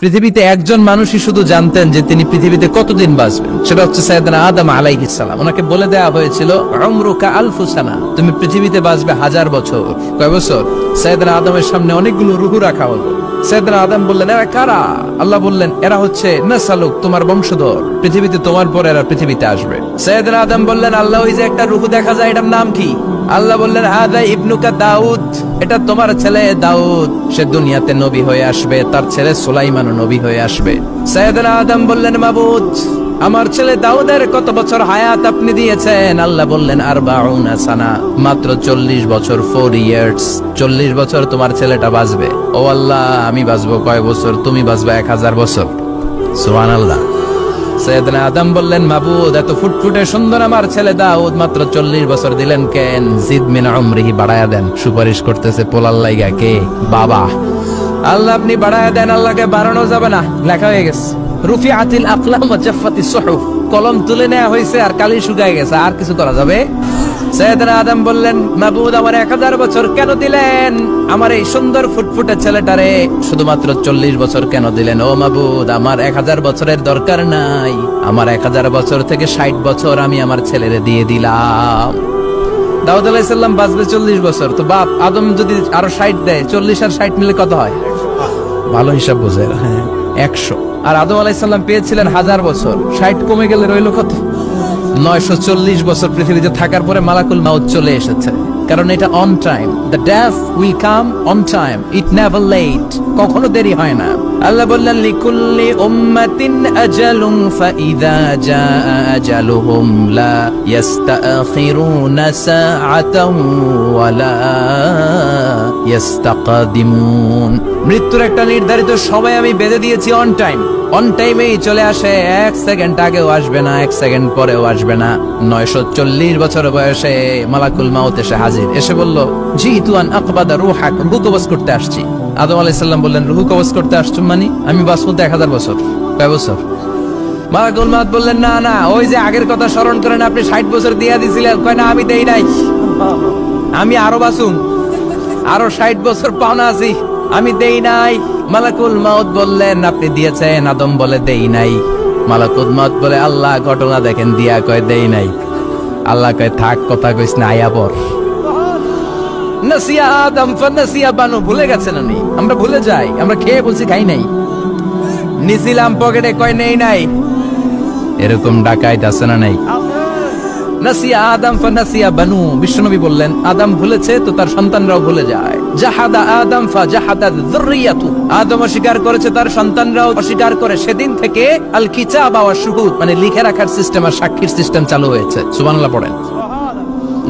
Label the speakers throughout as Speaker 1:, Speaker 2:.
Speaker 1: পৃথিবীতে একজন মানুষই শুধু জানতেন যে তিনি পৃথিবীতে কতদিন বাঁচবেন, সেটা হচ্ছে সাইয়েদনা আদম আলাইহিস সালাম। ওনাকে বলে দেওয়া হয়েছিল উমরুকা আলফু সানা, তুমি পৃথিবীতে বাঁচবে 1000 বছর। কয় বছর? সাইয়েদনা আদমের সামনে অনেকগুলো রূহ রাখা হলো। সাইয়েদনা আদম বললেন, এরা কারা? আল্লাহ বললেন, এরা হচ্ছে নাসালুক, তোমার বংশধর, পৃথিবীতে তোমার পর এরা পৃথিবীতে আসবে। সাইয়েদনা আদম বললেন, আল্লাহ ওই যে একটা রূহ দেখা যায়, এটার নাম কি? আল্লাহ বললেন, হাদা ইবনুকা দাউদ, এটা তোমার ছেলে দাউদ, সে দুনিয়াতে নবী হয়ে আসবে, তার ছেলে সুলাইমানও নবী হয়ে আসবে। সাইয়েদনা আদম বললেন, মাবুদ, আমার ছেলে দাউদের কত বছর হায়াত আপনি দিয়েছেন? আল্লাহ বললেন, 40 সানা, মাত্র 40 বছর, 4 ইয়ার্স, 40 বছর তোমার ছেলেটা বাঁচবে। ও আল্লাহ, আমি বাঁচবো কয় বছর? তুমি বাঁচবে 1000 বছর। সুবহানাল্লাহ। সাইয়েদনা আদম বললেন, মাবুদ, এত ফুটফুটে সুন্দর আমার ছেলে দাউদ, মাত্র 40 বছর দিলেন কেন? জিদ মিন উমরিহি, বাড়ায়া দেন। সুপারিশ করতেছে পোলার লাইগা কে? বাবা। আল্লাহ আপনি বাড়ায়া দেন। আল্লাহকে বাড়ানো যাবে না, লেখা হয়ে গেছে। রুফিআতিল আকলাম ওয়া জাফফাতিস সুহুফ, কলম তুলে নেওয়া হয়েছে আর কালি শুকায় গেছে, আর কিছু করা যাবে? সাইয়েদনা আদম বললেন, মাবুদ, আমার 1000 বছর কেন দিলেন? আমার এই সুন্দর ফুটফুটে ছেলেটারে শুধুমাত্র 40 বছর কেন দিলেন? ও মাবুদ, আমার 1000 বছরের দরকার নাই, আমার 1000 বছর থেকে 60 বছর আমি আমার ছেলেরে দিয়ে দিলাম। দাউদ আলাইহিস সালাম বাঁচবে 40 বছর, তো বাপ আদম যদি আরো 60 দেয়, 40 আর 60 মিলে কত হয়? ভালো হিসাব বোঝে, হ্যাঁ, 100। আর আদম আলাইহিস সালাম পেয়েছিলেন 1000 বছর, 60 কমে গেলে রইল কত? 940 বছর পৃথিবীতে থাকার পরে মালাকুল মাউত চলে এসেছে, কারণ এটা on time. The death will come on time, it never late, কখনো দেরি হয় না। আল্লাহ বললেন, লিকুল্লি উম্মাতিন আজালুন ফাইযা জাআ আজালুহুম লা ইস্তাখিরুনা সাআতান ওয়া লা ইস্তাকদিমুন। মৃত্যুর একটা নির্ধারিত সময় আমি বেঁধে দিয়েছি, অন টাইম, অন টাইমেই চলে আসে, 1 সেকেন্ড আগেও আসবে না, 1 সেকেন্ড পরেও আসবে না। 940 বছর বয়সে মালাকুল মাউত এসে হাজির, এসে বলল, জিতু আন আকবাদা রূহাক, রূহ কবজ করতে আসছি। আদম আলাইহিস সালাম বললেন, রূহ কবজ করতে আসছো মানে? আমি বাঁচবো 1000 বছর। কয় বছর? মালাকুল মাউত বললেন, না না, ওই যে আগের কথা স্মরণ করেন, আপনি 60 বছর দিয়া দিছিলেন। কয় না, আমি দেই নাই, আমি আরো বাঁচুন, আরো 60 বছর পাওনা আছি, আমি দেই নাই। মালাকুল মাউত বললেন, আপনি দিয়েছেন? আদম বলে, দেই নাই। মালাকুল মাউত বলে, আল্লাহ ঘটনা দেখেন, দিয়া কয় দেই নাই। আল্লাহ কয়, থাক, কথা কইস না, আয়া পর। নাসিয়া আদম ফানাসিয়া বানু, ভুলে গেছেন উনি, আমরা ভুলে যাই, আমরা খেয়ে বলছি খাই নাই, নিছিলাম পকেটে, কয় নেই নাই। এরকম ডাকাইত আছে না নাই? নাসিয়া আদম ফানাসিয়া বানু, বিশ্বনবী বললেন, আদম ভুলেছে তো তার সন্তানরাও ভুলে যায়। জাহাদা আদম ফাজাহাদাত যুররিয়াতু, আদম অস্বীকার করেছে, তার সন্তানরাও অস্বীকার করে। সেদিন থেকে আল কিতাবা ওয়া শুহুদ, মানে লিখে রাখার সিস্টেম আর সাক্ষীর সিস্টেম চালু হয়েছে। সুবহানাল্লাহ পড়েন।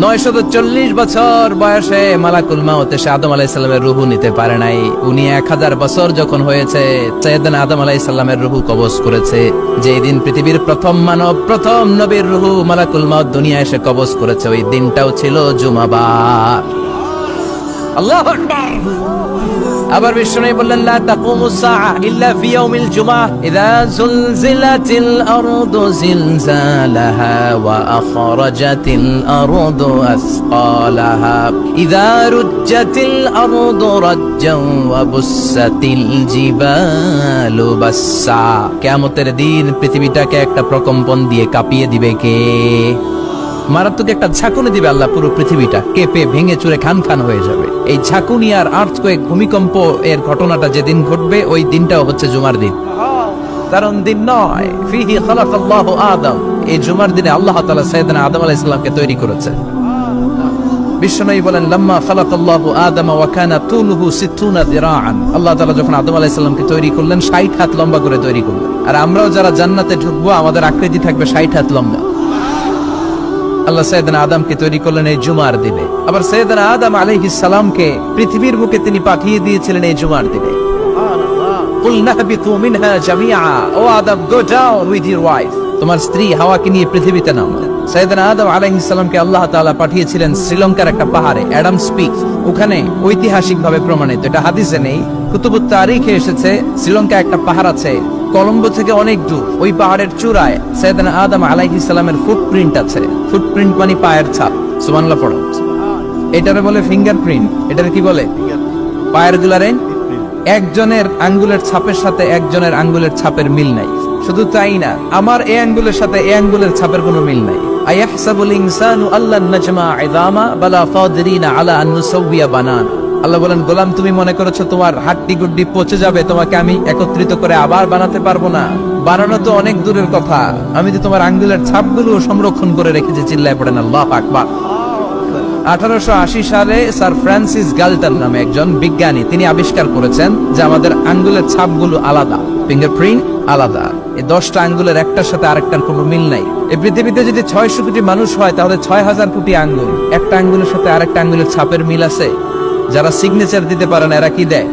Speaker 1: 940 বছর বয়সে মালাকুল মাউত এসে আদম আলাইহিস সালামের রূহ নিতে পারে নাই। উনি 1000 বছর যখন হয়েছে, সাইয়েদনা আদম আলাইহিস সালামের রূহ কবজ করেছে। যেই দিন পৃথিবীর প্রথম মানব, প্রথম নবীর রূহ মালাকুল মাউত দুনিয়া এসে কবজ করেছে, ওই দিনটাও ছিল জুমাবার। আল্লাহু আকবার। আবার বিষ্ণু বললেন, লা তাকুমুস সাআ ইল্লা ফি ইয়াউমিল জুমআহ, ইযা যুলজিলাতিল আরদু জিলজালাহা ওয়া আখরাজাতিল আরদু আসকালাহা, ইযা রুজ্জাতিল আরদু রাজ্জান ওয়া বুসাতিল জিবালু বাসসা। কিয়ামতের দিন পৃথিবীটাকে একটা প্রকম্পন দিয়ে কাঁপিয়ে দিবে কে? মারাত্মক একটা ঝাঁকুনি দিবে আল্লাহ, পুরো পৃথিবীটা কেঁপে ভেঙে চুরে খান খান হয়ে যাবে। এই ঝাঁকুনি আর আর্থকোয়েক, ভূমিকম্প এর ঘটনাটা যেদিন ঘটবে, ওই দিনটাও হচ্ছে জুমার দিন। কারণ দিন নয়, ফিহি খালাকাল্লাহু আদম, এই জুমার দিনে আল্লাহ তাআলা সাইয়েদনা আদম আলাইহিস সালামকে তৈরি করেছে। বিশ্বনবী বলেন, লাম্মা খালাকাল্লাহু আদম ওয়া কানা তুলুহু 60 যিরাআন, আল্লাহ তাআলা যখন আদম আলাইহিস সালামকে তৈরি করলেন, 60 হাত লম্বা করে তৈরি করলেন। আর আমরাও যারা জান্নাতে ঢুকবো, আমাদের আকৃতি থাকবে 60 হাত লম্বা। আল্লাহ সাইয়েদনা আদমকে তৈরি করলেন এই জুমার দিনে। আবার সাইয়েদনা আদম আলাইহিস সালামকে পৃথিবীর বুকে তিনি পাঠিয়ে দিয়েছিলেন এই জুমার দিনে। কুল নাহবিতু মিনহা জামিআ, ও Adam, go down with your wife, তোমার স্ত্রী হাওয়াকে নিয়ে পৃথিবীতে নামো। সাইয়েদনা আদম আলাইহিস সালামকে আল্লাহ তাআলা পাঠিয়েছিলেন শ্রীলঙ্কার একটা পাহাড়ে, অ্যাডামস পিক। ওখানে ঐতিহাসিকভাবে প্রমাণিত, এটা হাদিসে নেই, কুতুবুত তারিখে এসেছে। শ্রীলঙ্কা একটা পাহাড় আছে, কলম্বো থেকে অনেক দূর। ওই পাহাড়ের চূড়ায় সাইয়েদনা আদম আলাইহিস সালামের ফুটপ্রিন্ট আছে। ফুটপ্রিন্ট মানে পায়ের ছাপ। সুবহানাল্লাহ পড়ো। এটারে বলে ফিঙ্গারপ্রিন্ট। এটারে কি বলে? পায়ের দুলারে একজনের আঙ্গুলের ছাপের সাথে একজনের আঙ্গুলের ছাপের মিল নাই। শুধু তাই না, আমার এই আঙ্গুলের সাথে এই আঙ্গুলের ছাপের কোনো মিল নাই। আয়াহসাবুল ইনসানু আল্লান নাজমা ইযামা বালা কাদিরিনা আলা আন নুসাউইয়া বানানা। আল্লাহ বলেন, গোলাম তুমি মনে করেছো তোমার হাড্ডি গুড্ডি পচে যাবে, তোমাকে আমি একত্রিত করে আবার বানাতে পারবো না? বানানো তো অনেক দূরের কথা, আমি তো তোমার আঙ্গুলের ছাপগুলো সংরক্ষণ করে রেখেছি। চিল্লায় পড়েন আল্লাহু আকবার। 1880 সালে স্যার ফ্রান্সিস গাল্টন নামে একজন বিজ্ঞানী, তিনি আবিষ্কার করেছেন যে আমাদের আঙ্গুলের ছাপগুলো আলাদা, ফিঙ্গারপ্রিন্ট আলাদা। এই 10টা আঙ্গুলের একটার সাথে আরেকটার কোনো মিল নাই। এই পৃথিবীতে যদি 600 কোটি মানুষ হয় তাহলে 6000 কোটি আঙ্গুল, একটা আঙ্গুলের সাথে আরেকটা আঙ্গুলের ছাপের মিল আছে। যারা সিগনেচার দিতে পারে না এরা কি দেয়?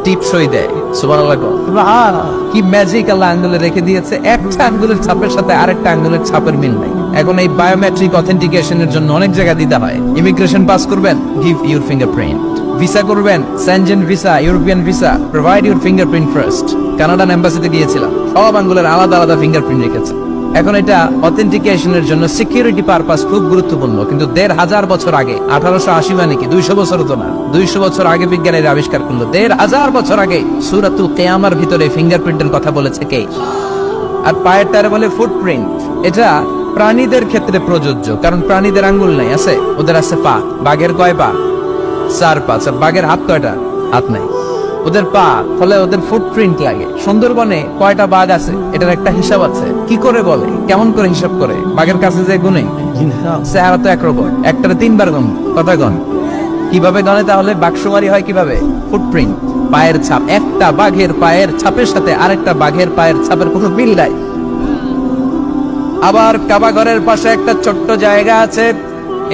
Speaker 1: টিপসই দেয়। সুবহানাল্লাহ। কি ম্যাজিক আল্লাহ আঙ্গুলে রেখে দিয়েছে, একটা আঙ্গুলের ছাপের সাথে আরেকটা আঙ্গুলের ছাপের মিল নাই। এখন এই বায়োমেট্রিক অথেন্টিকেশনের জন্য অনেক জায়গা দিতে হয়। ইমিগ্রেশন পাস করবেন, গিভ ইউর ফিঙ্গারপ্রিন্ট। ভিসা করবেন, Schengen visa, European visa, provide your fingerprint first. Canadian এম্বাসিতে গিয়েছিলাম, সব আঙ্গুলের আলাদা আলাদা ফিঙ্গারপ্রিন্ট রেখেছে। এখন এটা অথেন্টিকেশনের জন্য সিকিউরিটি পারপাস খুব গুরুত্বপূর্ণ। কিন্তু 1500 বছর আগে, 1880 মানে কি 200 বছর তো না, 200 বছর আগে বিজ্ঞানীরা আবিষ্কার করলো। 1500 বছর আগে সূরাতুল কিয়ামার ভিতরে ফিঙ্গারপ্রিন্টের কথা বলেছে কে? আর পায়েরটারে বলে ফুটপ্রিন্ট। এটা প্রাণীদের ক্ষেত্রে প্রযোজ্য, কারণ প্রাণীদের আঙ্গুল নাই, আছে ওদের আছে পা। বাঘের কয় পা? 4 পা। বাঘের হাত কয়টা? হাত নাই, ওদের পা, ফলে ওদের ফুটপ্রিন্ট লাগে। সুন্দরবনে কয়টা বাঘ আছে এটার একটা হিসাব আছে। কি করে বলে, কেমন করে হিসাব করে? বাঘের কাছে যে গুনে, চেহারা তো একরকম, একটারে 3 বার গণ, কথা গণ। কিভাবে গণে তাহলে? বাক্সমারি হয় কিভাবে? ফুটপ্রিন্ট, পায়ের ছাপ। একটা বাঘের পায়ের ছাপের সাথে আরেকটা বাঘের পায়ের ছাপের কোনো মিল নাই। আবার কাবা ঘরের পাশে একটা ছোট্ট জায়গা আছে,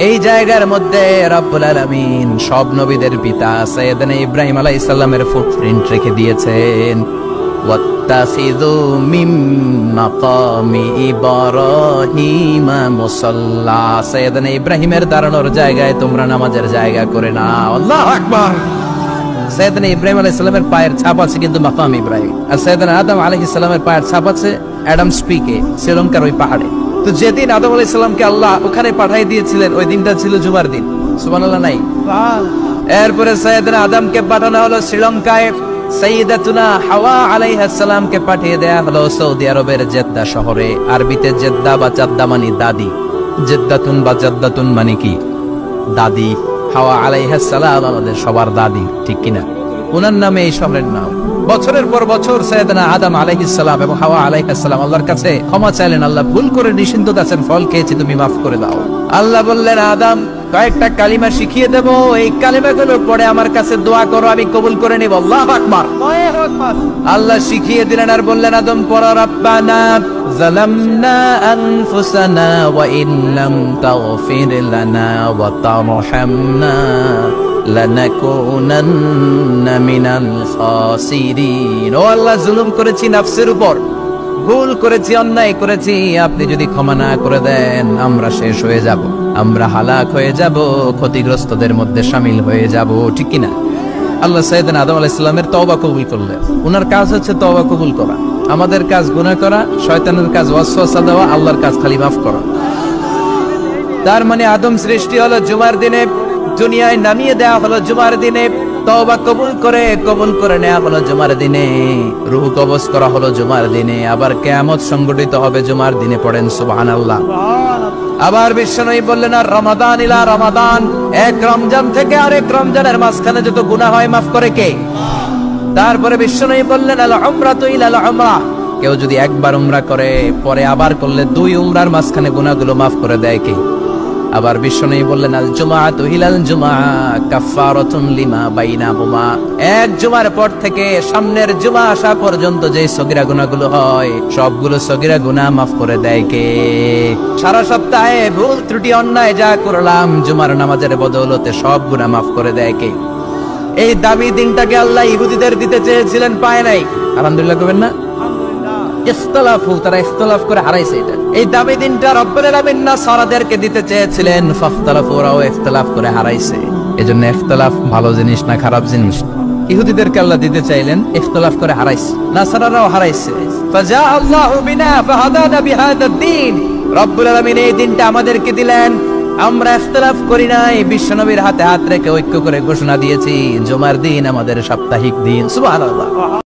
Speaker 1: এই জায়গার মধ্যে রব্বুল আলামিন সব নবীদের পিতা সাইয়েদনা ইব্রাহিম আলাইহিস সালামের ফুটপ্রিন্ট রেখে দিয়েছেন। ওয়াত্তাখিযু মিন মাকামি ইব্রাহিম মুসাল্লা। সাইয়েদনা ইব্রাহিমের দাঁড়ানোর জায়গায় তোমরা নামাজের জায়গা করে নাও। আল্লাহু আকবার। সাইয়েদনা ইব্রাহিম আলাইহিস সালামের পায়ের ছাপ আছে কিন্তু মাকাম ইব্রাহিম। আর সাইয়েদনা আদম আলাইহিস সালামের পায়ের ছাপ আছে অ্যাডামস পিকে, শ্রীলঙ্কার ওই পাহাড়ে। তো যেদিন আদম আলাইহিস সালামকে আল্লাহ ওখানে পাঠিয়ে দিয়েছিলেন ওই দিনটা ছিল জুমার দিন। সুবহানাল্লাহ নাই? এরপরে সাইয়েদনা আদমকে পাঠানো হলো শ্রীলঙ্কায়, সাইয়্যিদাতুনা হাওয়া আলাইহিস সালামকে পাঠিয়ে দেয়া হলো সৌদি আরবের জেদ্দা শহরে। আরবিতে জেদ্দা বা জাদ্দা মানে দাদি, জেদ্দাতুন বা জাদ্দাতুন মানে কি? দাদি। হাওয়া আলাইহিস সালাম আমাদের সবার দাদি, ঠিক কিনা? ওনার নামে এই শহরের নাম। বছরের পর বছর সাইয়েদনা আদম আলাইহিস সালাম এবং হাওয়া আলাইহিস সালাম আল্লাহর কাছে ক্ষমা চাইলেন। আল্লাহ, ভুল করে নিষিদ্ধ গাছের ফল খেয়েছি, তুমি মাফ করে দাও। আল্লাহ বললেন, আদম কয়েকটা কালিমা শিখিয়ে দেবো, এই কালিমাগুলোর পরে আমার কাছে দোয়া করো, আমি কবুল করে নিব। আল্লাহু আকবার। আল্লাহ শিখিয়ে দিলেন আর বললেন, আদম পড়ো, রাব্বানা যালামনা আনফুসানা ওয়া ইন লাম তাগফির লানা ওয়া তারহামনা লানাকুনান্না মিনাল খাসিরিন। ও আল্লাহ, জুলুম করেছি নফসের উপর, ভুল করেছি, অন্যায় করেছি, আপনি যদি ক্ষমা না করে দেন আমরা শেষ হয়ে যাব, আমরা হালাক হয়ে যাব, ক্ষতিগ্রস্তদের মধ্যে শামিল হয়ে যাব, ঠিক কিনা? আল্লাহ সাইয়েদনা আদম আলাইহিস সালামের তওবা কবুল করলেন। ওনার কাজ হচ্ছে তওবা কবুল করা। আমাদের কাজ গুনাহ করা, শয়তানের কাজ ওয়াসওয়াসা দেওয়া, আল্লাহর কাজ খালি মাফ করা। তার মানে আদম সৃষ্টি হলো জুমার দিনে, দুনিয়ায় নামিয়ে দেওয়া হলো জুমার দিনে, তওবা কবুল করে নেওয়া হলো জুমার দিনে, রূহ কবজ করা হলো জুমার দিনে, আবার কিয়ামত সংগঠিত হবে জুমার দিনে। পড়েন সুবহানাল্লাহ। আবার বিশ্বনবী বললেন, আর রমাদান ইলা রমাদান, এক রমজান থেকে আরেক রমজানের মাঝখানে যত গুনাহ হয় মাফ করে কে? তারপরে বিশ্বনবী বললেন, আল উমরাতু ইলা আল উমরা, কেউ যদি একবার উমরা করে পরে আবার করলে 2 উমরার মাঝখানে গুনাহগুলো মাফ করে দেয় কে? আবার বিশ্বনবী বললেন, আল জুমআতু ইলাল জুমআ কাফফারাতুন লিমা বাইনাহুমা, এক জুমার পর থেকে সামনের জুমা আসা পর্যন্ত যে সগীরা গুনাহগুলো হয় সবগুলো সগীরা গুনাহ মাফ করে দেয় কে? সারা সপ্তাহে ভুল ত্রুটি অন্যায় যা করলাম জুমার নামাজের বদৌলতে সব গুনাহ মাফ করে দেয় কে? এই দামি দিনটাকে আল্লাহ ইহুদিদের দিতে চেয়েছিলেন, পায় নাই। আলহামদুলিল্লাহ করবেন না? ইখতিলাফু, তারা ইখতিলাফ করে হারাইছে এটা। এই দামি দিনটা রব্বুল আলামিন নাসারাদেরকে দিতে চেয়েছিলেন, ফাখতালাফু, ওরাও ইখতিলাফ করে হারাইছে। এজন্য ইখতিলাফ ভালো জিনিস না খারাপ জিনিস। ইহুদিদেরকে আল্লাহ দিতে চাইলেন, ইখতিলাফ করে হারাইছে, নাসারারাও হারাইছে। ফাজা আল্লাহু বিনা ফাহাদানা বিহাদা দ্বীন, রব্বুল আলামিন এই দিনটা আমাদেরকে দিলেন, আমরা ইখতিলাফ করি নাই, বিশ্বনবীর হাতে হাত রেখে ঐক্য করে ঘোষণা দিয়েছি জুমার দিন আমাদের সাপ্তাহিক দিন। সুবহানাল্লাহ।